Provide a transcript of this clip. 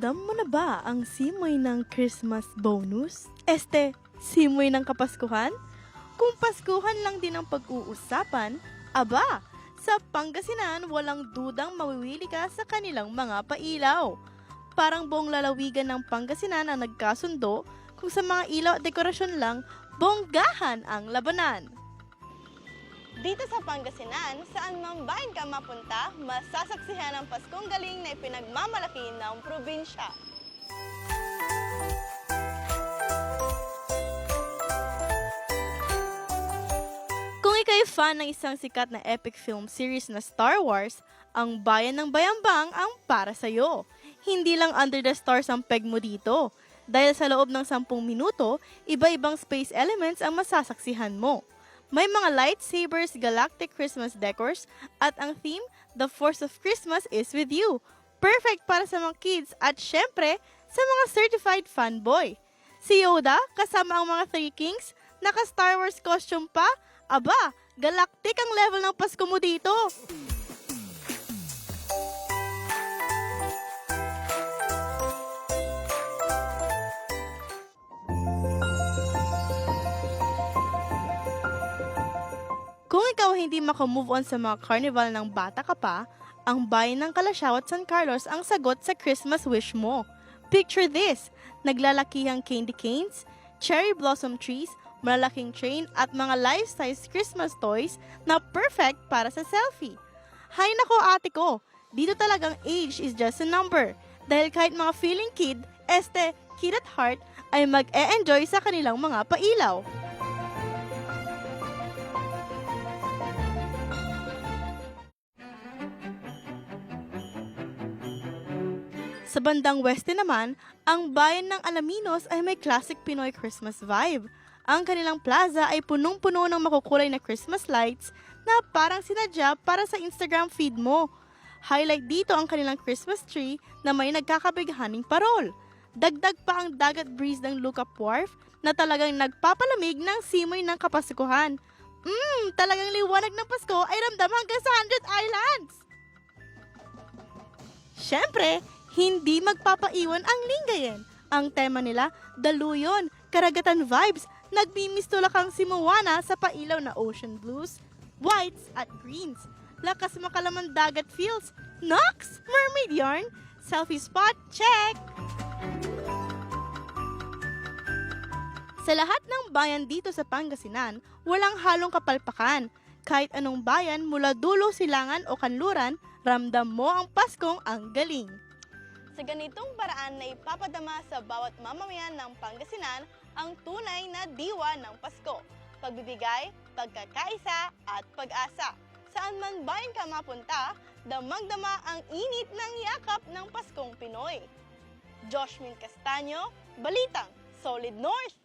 Ramdam mo na ba ang simoy ng Christmas bonus? Simoy ng Kapaskuhan? Kung Paskuhan lang din ang pag-uusapan, aba, sa Pangasinan walang dudang mawiwili ka sa kanilang mga pailaw. Parang buong lalawigan ng Pangasinan ang nagkasundo kung sa mga ilaw at dekorasyon lang, bonggahan ang labanan. Dito sa Pangasinan, saan man bayan ka mapunta, masasaksihan ang Paskong Galing na ipinagmamalaki ng probinsya. Kung ika'y fan ng isang sikat na epic film series na Star Wars, ang Bayan ng Bayambang ang para sa'yo. Hindi lang under the stars ang peg mo dito. Dahil sa loob ng 10 minuto, iba-ibang space elements ang masasaksihan mo. May mga lightsabers, galactic Christmas decors, at ang theme, The Force of Christmas is with you. Perfect para sa mga kids at syempre, sa mga certified fanboy. Si Yoda, kasama ang mga Three Kings, naka-Star Wars costume pa. Aba, galactic ang level ng Pasko mo dito. Kung ikaw hindi makamove on sa mga carnival ng bata ka pa, ang bayan ng Kalasyaw at San Carlos ang sagot sa Christmas wish mo. Picture this, naglalakihang candy canes, cherry blossom trees, malalaking train at mga life-size Christmas toys na perfect para sa selfie. Hay nako ate ko, dito talagang age is just a number. Dahil kahit mga feeling kid at heart, ay mag-e-enjoy sa kanilang mga pailaw. Sa bandang weste naman, ang bayan ng Alaminos ay may classic Pinoy Christmas vibe. Ang kanilang plaza ay punong-puno ng makukulay na Christmas lights na parang sinadya para sa Instagram feed mo. Highlight dito ang kanilang Christmas tree na may nagkakabighaning parol. Dagdag pa ang dagat breeze ng Lookout Wharf na talagang nagpapalamig ng simoy ng Kapaskuhan. Talagang liwanag ng Pasko ay ramdam hanggang sa 100 Islands! Siyempre, hindi magpapaiwan ang Lingayen. Ang tema nila, Daluyon, Karagatan Vibes, nagmimistulakang si Moana sa pailaw na ocean blues, whites at greens. Lakas makalaman dagat feels. Nox! Mermaid yarn. Selfie spot, check! Sa lahat ng bayan dito sa Pangasinan, walang halong kapalpakan. Kahit anong bayan mula dulo, silangan o kanluran, ramdam mo ang Paskong ang galing. Sa ganitong paraan na ipapadama sa bawat mamamayan ng Pangasinan ang tunay na diwa ng Pasko, pagbibigay, pagkakaisa at pag-asa. Saan man bayan ka mapunta, damang-dama ang init ng yakap ng Paskong Pinoy. Joshmin Castaño, Balitang Solid North!